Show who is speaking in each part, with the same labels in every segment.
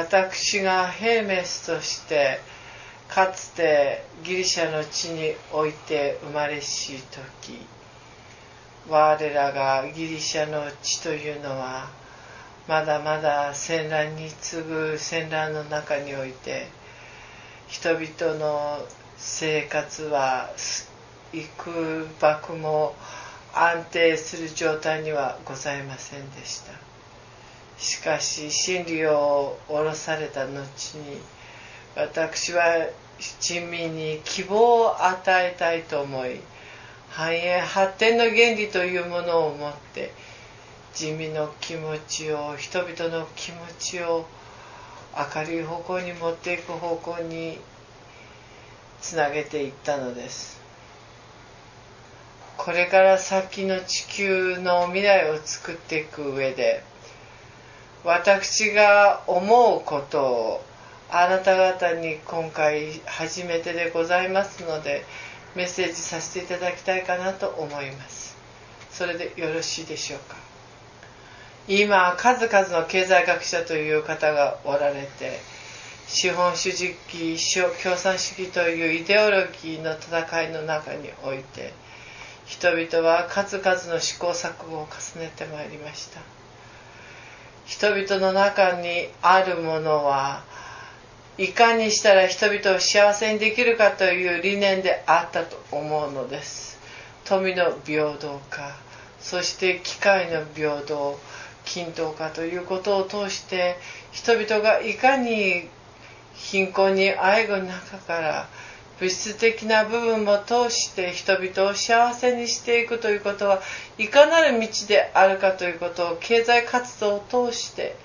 Speaker 1: 私がヘルメスとしてかつてギリシャの地において生まれし時、我らがギリシャの地というのはまだまだ戦乱に次ぐ戦乱の中において、人々の生活は幾ばくも安定する状態にはございませんでした。しかし真理を下ろされた後に、私は人民に希望を与えたいと思い、繁栄発展の原理というものを持って人民の気持ちを、人々の気持ちを明るい方向に持っていく方向につなげていったのです。これから先の地球の未来を作っていく上で、私が思うことをあなた方に今回初めてでございますので、メッセージさせていただきたいかなと思います。それでよろしいでしょうか。今数々の経済学者という方がおられて、資本主義、共産主義というイデオロギーの戦いの中において、人々は数々の試行錯誤を重ねてまいりました。人々の中にあるものはいかにしたら人々を幸せにできるかという理念であったと思うのです。富の平等化、そして機会の平等、均等化ということを通して、人々がいかに貧困にあえぐ中から物質的な部分も通して人々を幸せにしていくということは、いかなる道であるかということを経済活動を通して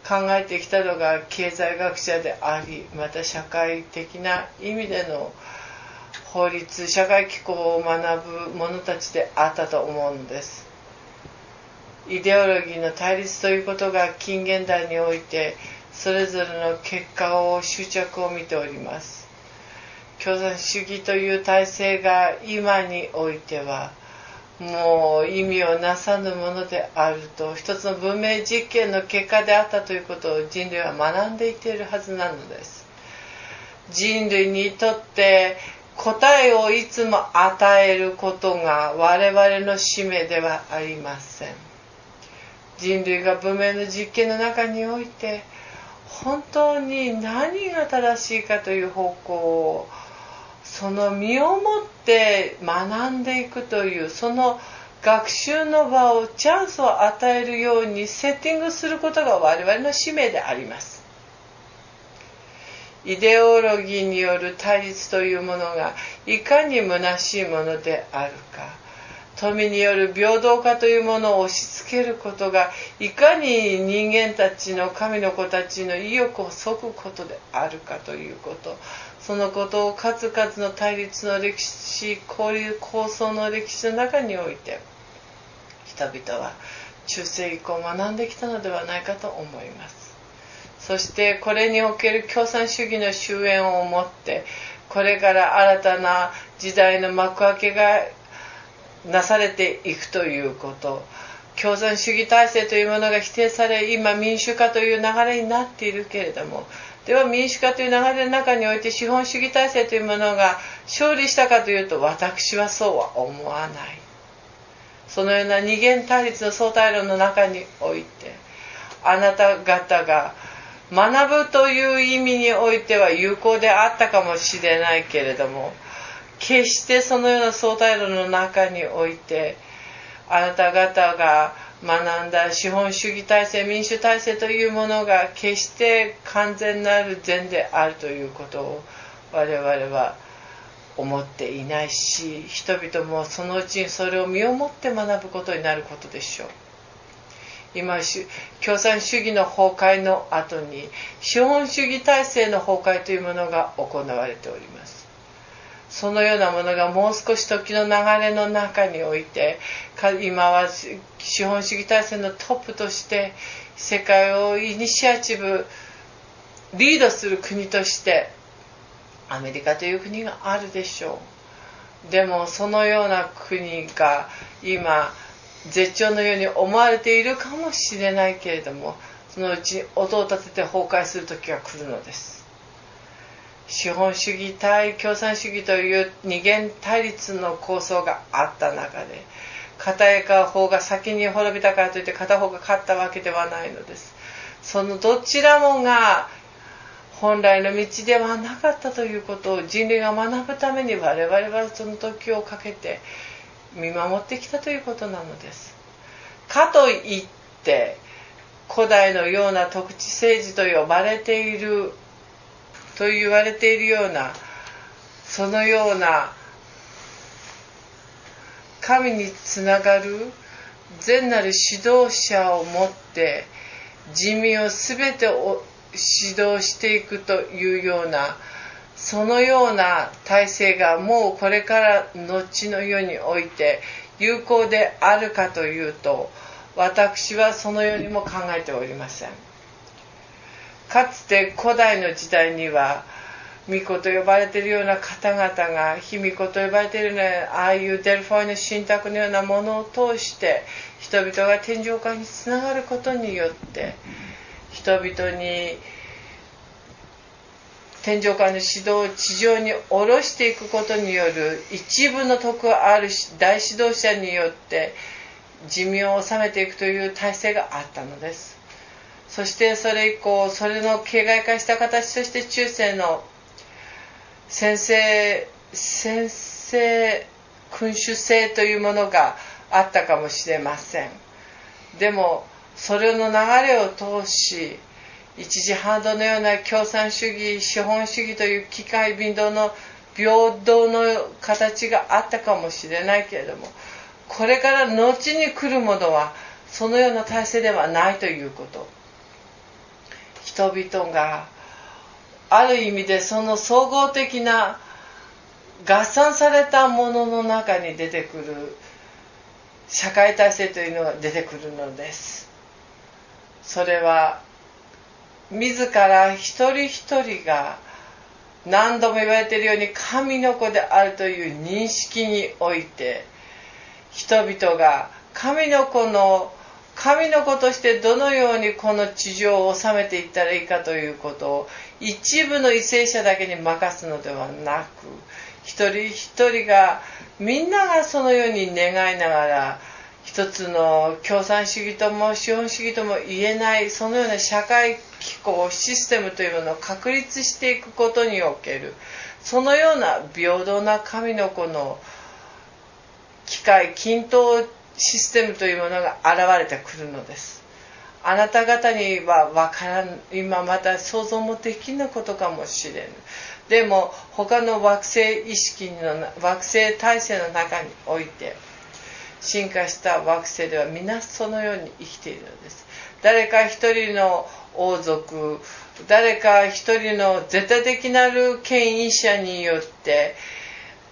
Speaker 1: 考えてきたのが経済学者であり、また社会的な意味での法律、社会機構を学ぶ者たちであったと思うのです。イデオロギーの対立ということが近現代においてそれぞれの結果を執着を見ております。共産主義という体制が今においてはもう意味をなさぬものであると、一つの文明実験の結果であったということを人類は学んでいっているはずなのです。人類にとって答えをいつも与えることが我々の使命ではありません。人類が文明の実験の中において本当に何が正しいかという方向をその身をもって学んでいくという、その学習の場をチャンスを与えるようにセッティングすることが我々の使命であります。イデオロギーによる対立というものがいかに虚しいものであるか、富による平等化というものを押し付けることがいかに人間たちの、神の子たちの意欲を削ぐことであるかということ、そのことを数々の対立の歴史、交流構想の歴史の中において人々は中世以降学んできたのではないかと思います。そしてこれにおける共産主義の終焉をもって、これから新たな時代の幕開けがなされていくということ、共産主義体制というものが否定され、今民主化という流れになっているけれども、では民主化という流れの中において資本主義体制というものが勝利したかというと、私はそうは思わない。そのような二元対立の相対論の中において、あなた方が学ぶという意味においては有効であったかもしれないけれども、決してそのような相対論の中においてあなた方が学んだ資本主義体制、民主体制というものが決して完全なる善であるということを我々は思っていないし、人々もそのうちにそれを身をもって学ぶことになることでしょう。今共産主義の崩壊の後に資本主義体制の崩壊というものが行われております。そのようなものがもう少し時の流れの中において、今は資本主義体制のトップとして世界をイニシアチブリードする国としてアメリカという国があるでしょう。でもそのような国が今絶頂のように思われているかもしれないけれども、そのうち音を立てて崩壊する時が来るのです。資本主義対共産主義という二元対立の構想があった中で、片方が先に滅びたからといって片方が勝ったわけではないのです。そのどちらもが本来の道ではなかったということを人類が学ぶために我々はその時をかけて見守ってきたということなのです。かといって古代のような特地政治と言われているような、そのような神につながる善なる指導者をもって人民をすべてを指導していくというような、そのような体制がもうこれから後の世において有効であるかというと、私はそのようにも考えておりません。かつて古代の時代には巫女と呼ばれているような方々が、卑弥呼と呼ばれているようなああいうデルフォイの神託のようなものを通して人々が天上界につながることによって人々に天上界の指導を地上に下ろしていくことによる一部の徳ある大指導者によって寿命を収めていくという体制があったのです。そしてそれ以降、それの形骸化した形として中世の先制君主制というものがあったかもしれません。でもそれの流れを通し、一時半度のような共産主義、資本主義という機械平等の形があったかもしれないけれども、これから後に来るものはそのような体制ではないということ。人々がある意味でその総合的な合算されたものの中に出てくる社会体制というのが出てくるのです。それは自ら一人一人が何度も言われているように神の子であるという認識において、人々が神の子としてどのようにこの地上を治めていったらいいかということを一部の為政者だけに任すのではなく、一人一人がみんながそのように願いながら、一つの共産主義とも資本主義とも言えないそのような社会機構システムというものを確立していくことにおける、そのような平等な神の子の機械均等システムというものが現れてくるのです。あなた方には分からん、今また想像もできぬことかもしれぬ。でも他の惑星体制の中において進化した惑星では皆そのように生きているのです。誰か一人の王族、誰か一人の絶対的なる権威者によって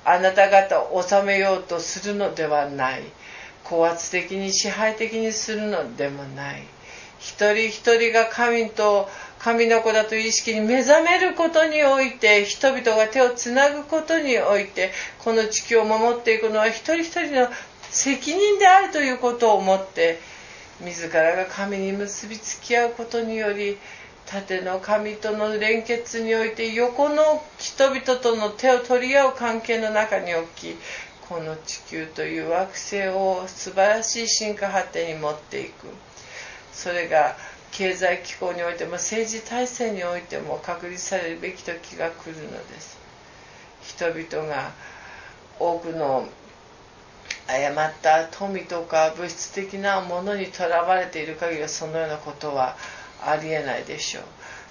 Speaker 1: あなた方を治めようとするのではない。高圧的に支配的にするのでもない。一人一人が神の子だという意識に目覚めることにおいて、人々が手をつなぐことにおいて、この地球を守っていくのは一人一人の責任であるということを思って、自らが神に結びつき合うことにより、縦の神との連結において横の人々との手を取り合う関係の中に置き、この地球という惑星を素晴らしい進化発展に持っていく。それが経済機構においても政治体制においても確立されるべき時が来るのです。人々が多くの誤った富とか物質的なものにとらわれている限りはそのようなことはありえないでしょう。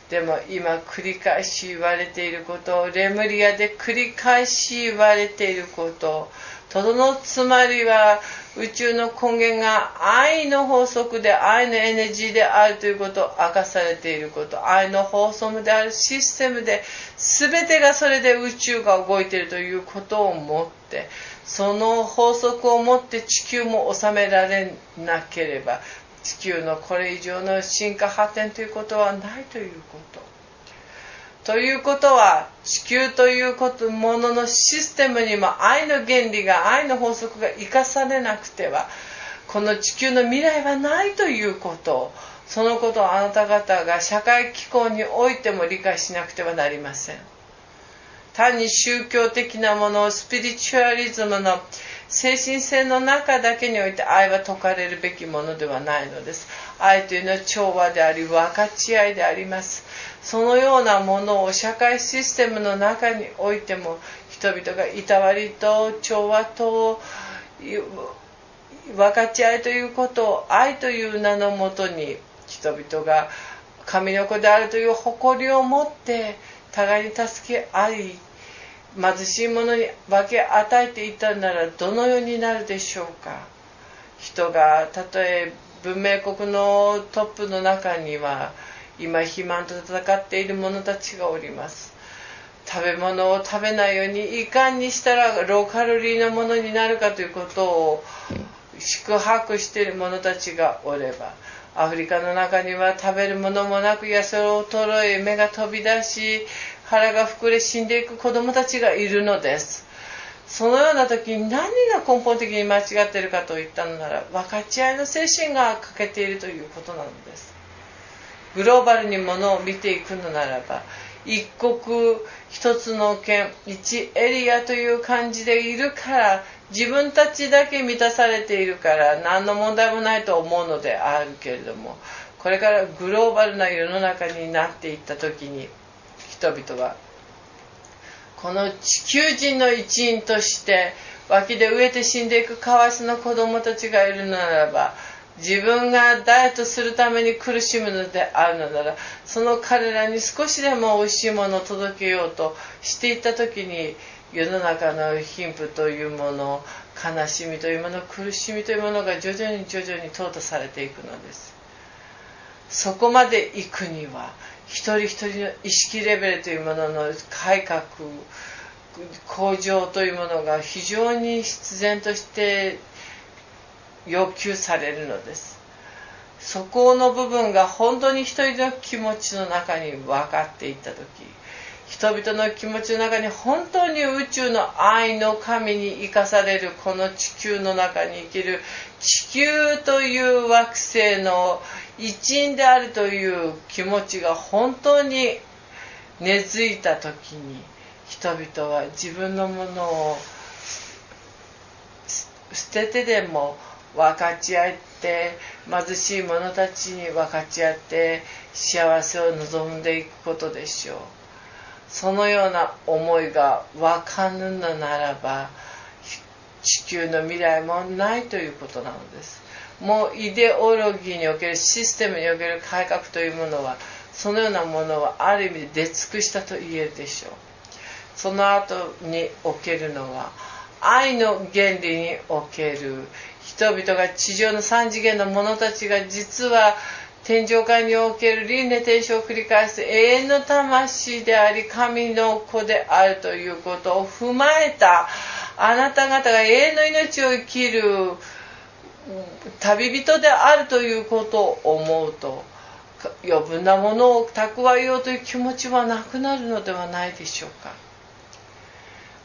Speaker 1: でも今繰り返し言われていること、レムリアで繰り返し言われていること、つまりは宇宙の根源が愛の法則で愛のエネルギーであるということを明かされていること、愛の法則であるシステムで全てがそれで宇宙が動いているということをもって、その法則をもって地球も治められなければ地球のこれ以上の進化発展ということはないということ。ということは地球というもののシステムにも愛の原理が愛の法則が生かされなくてはこの地球の未来はないということをそのことをあなた方が社会機構においても理解しなくてはなりません。単に宗教的なもの、スピリチュアリズムの精神性の中だけにおいて愛は説かれるべきものではないのです。愛というのは調和であり、分かち合いであります。そのようなものを社会システムの中においても、人々がいたわりと調和と分かち合いということを愛という名のもとに、人々が神の子であるという誇りを持って互いに助け合い、貧しい者に分け与えていたならどのようになるでしょうか。人がたとえ文明国のトップの中には今肥満と戦っている者たちがおります。食べ物を食べないようにいかにしたらローカロリーなものになるかということを宿泊している者たちがおれば、アフリカの中には食べるものもなく痩せ衰え、目が飛び出し、腹が膨れ死んでいく子供たちがいるのです。そのような時に何が根本的に間違っているかといったのなら、分かち合いの精神が欠けているということなのです。グローバルにものを見ていくのならば、一国一つの県一エリアという感じでいるから、自分たちだけ満たされているから何の問題もないと思うのであるけれども、これからグローバルな世の中になっていった時に、人々はこの地球人の一員として脇で飢えて死んでいくかわいそうな子供たちがいるのならば、自分がダイエットするために苦しむのであるのなら、その彼らに少しでも美味しいものを届けようとしていった時に、世の中の貧富というもの、悲しみというもの、苦しみというものが徐々に淘汰されていくのです。そこまで行くには、一人一人の意識レベルというものの改革、向上というものが非常に必然として要求されるのです。そこの部分が本当に一人の気持ちの中に分かっていったとき、人々の気持ちの中に本当に宇宙の愛の神に生かされるこの地球の中に生きる地球という惑星の一員であるという気持ちが本当に根付いたときに、人々は自分のものを捨ててでも分かち合って貧しい者たちに分かち合って幸せを望んでいくことでしょう。そのような思いが分かぬのならば、地球の未来もないということなのです。もうイデオロギーにおけるシステムにおける改革というものは、そのようなものはある意味で出尽くしたと言えるでしょう。その後におけるのは愛の原理における人々が地上の三次元の者たちが実は天上界における輪廻転生を繰り返す永遠の魂であり神の子であるということを踏まえた、あなた方が永遠の命を生きる旅人であるということを思うと、余分なものを蓄えようという気持ちはなくなるのではないでしょうか。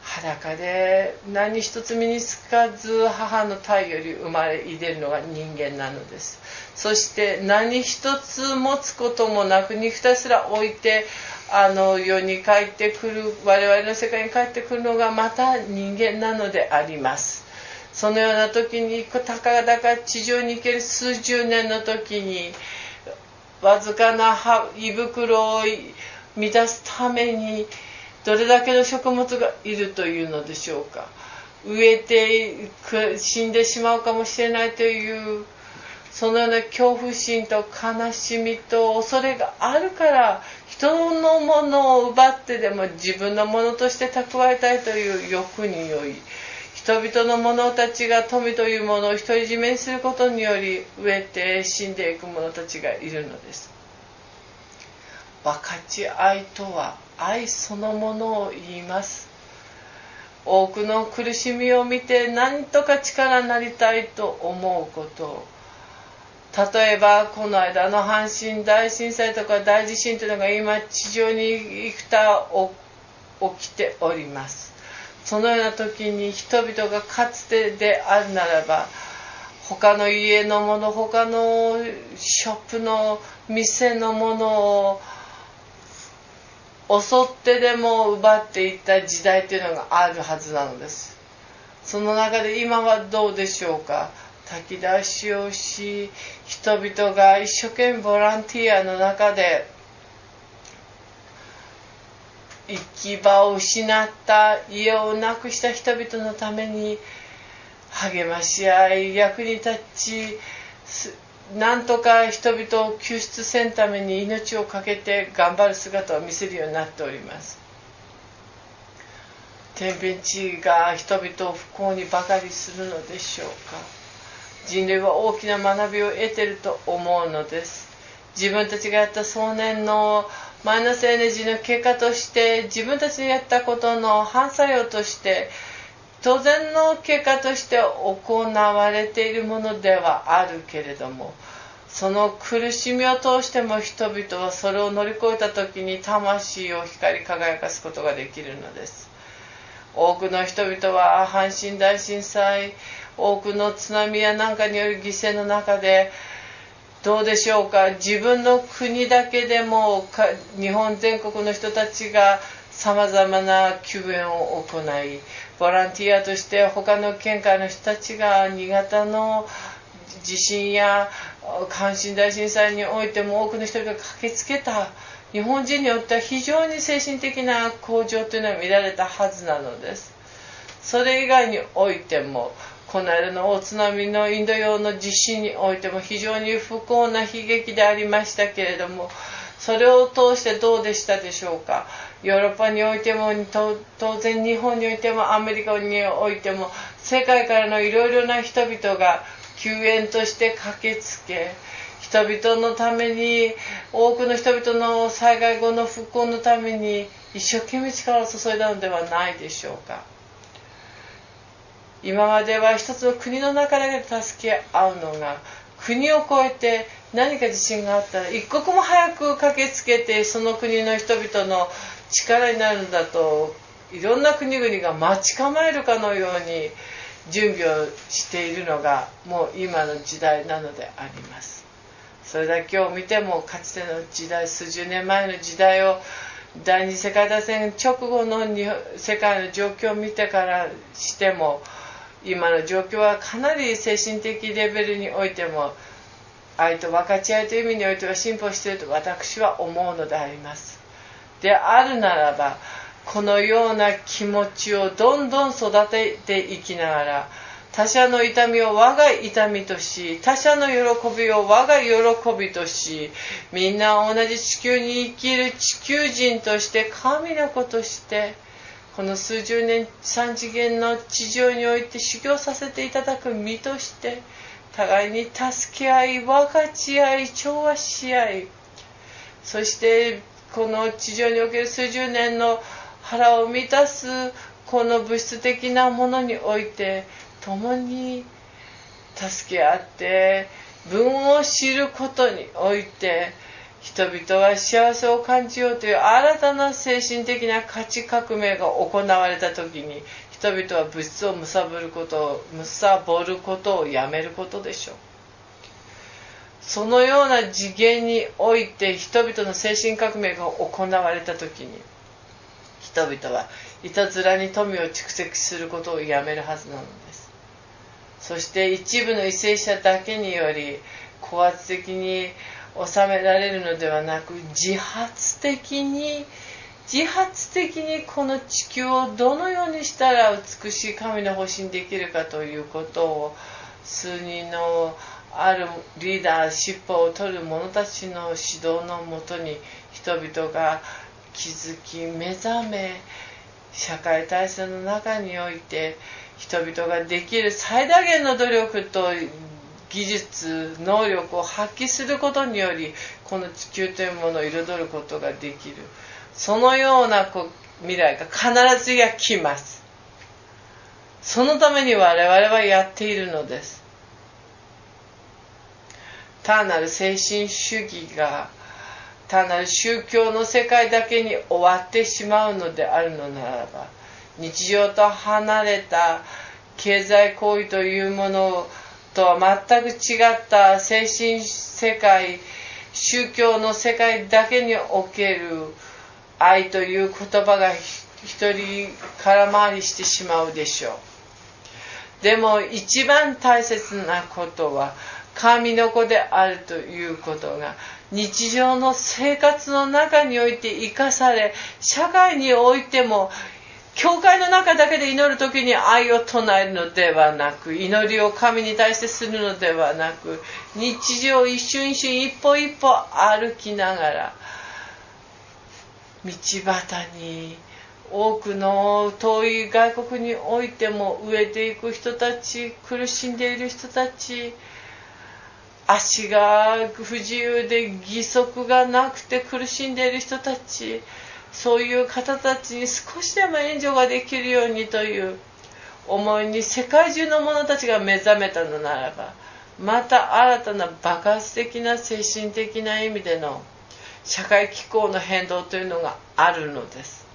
Speaker 1: 裸で何一つ身につかず母の体より生まれ出るのが人間なのです。そして何一つ持つこともなく肉体すら置いて世に帰ってくる、我々の世界に帰ってくるのがまた人間なのであります。そのような時にたかだか地上に行ける数十年の時にわずかな胃袋を満たすためにどれだけの食物がいるというのでしょうか。飢えて死んでしまうかもしれないというそのような恐怖心と悲しみと恐れがあるから、人のものを奪ってでも自分のものとして蓄えたいという欲により、人々の者たちが富というものを独り占めにすることにより飢えて死んでいく者たちがいるのです。分かち合いとは愛そのものを言います。多くの苦しみを見て何とか力になりたいと思うこと、例えばこの間の阪神大震災とか大地震というのが今地上に幾多起きております。そのような時に人々がかつてであるならば他の家のもの、他のショップの店のものを襲ってでも奪っていった時代というのがあるはずなのです。その中で今はどうでしょうか。炊き出しをし、人々が一生懸命ボランティアの中で行き場を失った、家をなくした人々のために励まし合い、役に立ち、なんとか人々を救出せんために命を懸けて頑張る姿を見せるようになっております。天変地異が人々を不幸にばかりするのでしょうか。人類は大きな学びを得ていると思うのです。自分たちがやった壮年のマイナスエネジーの結果として、自分たちのやったことの反作用として、当然の結果として行われているものではあるけれども、その苦しみを通しても人々はそれを乗り越えた時に魂を光り輝かすことができるのです。多くの人々は阪神大震災、多くの津波やなんかによる犠牲の中で、どうでしょうか、自分の国だけでも日本全国の人たちがさまざまな救援を行い、ボランティアとして他の県からの人たちが新潟の地震や阪神大震災においても多くの人々が駆けつけた。日本人によっては非常に精神的な向上というのは見られたはずなのです。それ以外においても、この間の大津波のインド洋の地震においても非常に不幸な悲劇でありましたけれども、それを通してどうでしたでしょうか。ヨーロッパにおいても、当然日本においてもアメリカにおいても、世界からのいろいろな人々が救援として駆けつけ、人々のために、多くの人々の災害後の復興のために一生懸命力を注いだのではないでしょうか。今までは一つの国の中だけで助け合うのが、国を越えて何か地震があったら一刻も早く駆けつけてその国の人々の力になるんだと、いろんな国々が待ち構えるかのように準備をしているのがもう今の時代なのであります。それだけを見ても、かつての時代、数十年前の時代を、第二次世界大戦直後の世界の状況を見てからしても、今の状況はかなり精神的レベルにおいても、愛と分かち合いという意味においては進歩していると私は思うのであります。であるならば、このような気持ちをどんどん育てていきながら、他者の痛みを我が痛みとし、他者の喜びを我が喜びとし、みんな同じ地球に生きる地球人として神の子として、この数十年三次元の地上において修行させていただく身として、互いに助け合い、分かち合い、調和し合い、そしてこの地上における数十年の腹を満たすこの物質的なものにおいて、共に助け合って分を知ることにおいて、人々は幸せを感じようという新たな精神的な価値革命が行われたときに、人々は物質を貪ることをやめることでしょう。そのような次元において人々の精神革命が行われたときに、人々はいたずらに富を蓄積することをやめるはずなのです。そして一部の為政者だけにより高圧的に収められるのではなく、自発的にこの地球をどのようにしたら美しい神の星にできるかということを、数人のあるリーダーシップを取る者たちの指導のもとに、人々が気づき目覚め、社会体制の中において人々ができる最大限の努力と技術、能力を発揮することにより、この地球というものを彩ることができる。そのような未来が必ずや来ます。そのために我々はやっているのです。単なる精神主義が、単なる宗教の世界だけに終わってしまうのであるのならば、日常と離れた経済行為というものとは全く違った精神世界、宗教の世界だけにおける愛という言葉が一人空回りしてしまうでしょう。でも一番大切なことは神の子であるということが日常の生活の中において生かされ、社会においても教会の中だけで祈るときに愛を唱えるのではなく、祈りを神に対してするのではなく、日常一瞬一瞬一歩一歩歩きながら道端に多くの遠い外国においても飢えていく人たち、苦しんでいる人たち、足が不自由で義足がなくて苦しんでいる人たち、そういう方たちに少しでも援助ができるようにという思いに世界中の者たちが目覚めたのならば、また新たな爆発的な精神的な意味での社会機構の変動というのがあるのです。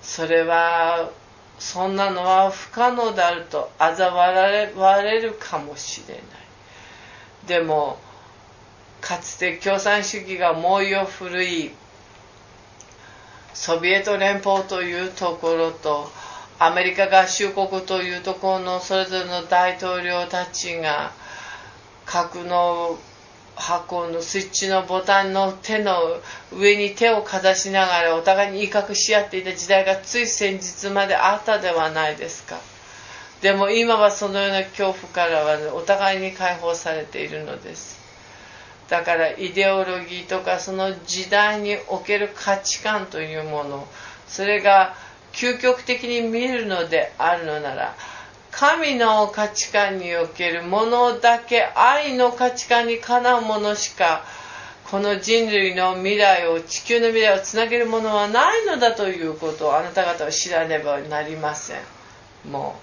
Speaker 1: それはそんなのは不可能であると嘲笑われるかもしれない。でもかつて共産主義が猛威を振るい、ソビエト連邦というところとアメリカ合衆国というところのそれぞれの大統領たちが核の箱のスイッチのボタンの手の上に手をかざしながらお互いに威嚇し合っていた時代がつい先日まであったではないですか。でも今はそのような恐怖からはお互いに解放されているのです。だからイデオロギーとかその時代における価値観というもの、それが究極的に見るのであるのなら、神の価値観におけるものだけ、愛の価値観にかなうものしかこの人類の未来を、地球の未来をつなげるものはないのだということをあなた方は知らねばなりません。も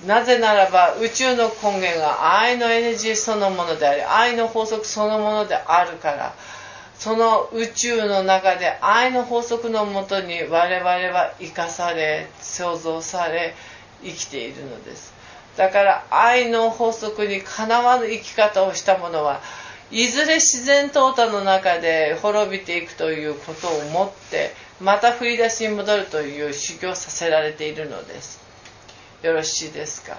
Speaker 1: うなぜならば宇宙の根源が愛のエネルギーそのものであり、愛の法則そのものであるから、その宇宙の中で愛の法則のもとに我々は生かされ、創造され、生きているのです。だから愛の法則にかなわぬ生き方をした者はいずれ自然淘汰の中で滅びていくということをもってまた振り出しに戻るという修行をさせられているのです。よろしいですか。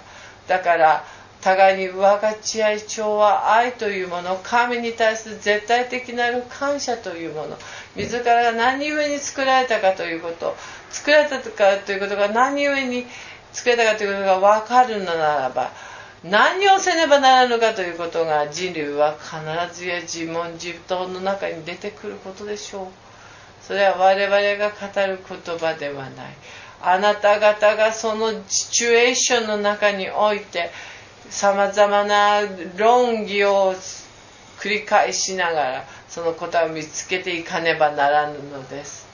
Speaker 1: だから互いに分かち合い、調和、愛というもの、神に対する絶対的なる感謝というもの、自らが何故に作られたかということ、作られたかということが何故に作られたかということが分かるのならば、何をせねばならぬかということが人類は必ずや自問自答の中に出てくることでしょう。それは我々が語る言葉ではない。あなた方がそのシチュエーションの中においてさまざまな論議を繰り返しながらその答えを見つけていかねばならぬのです。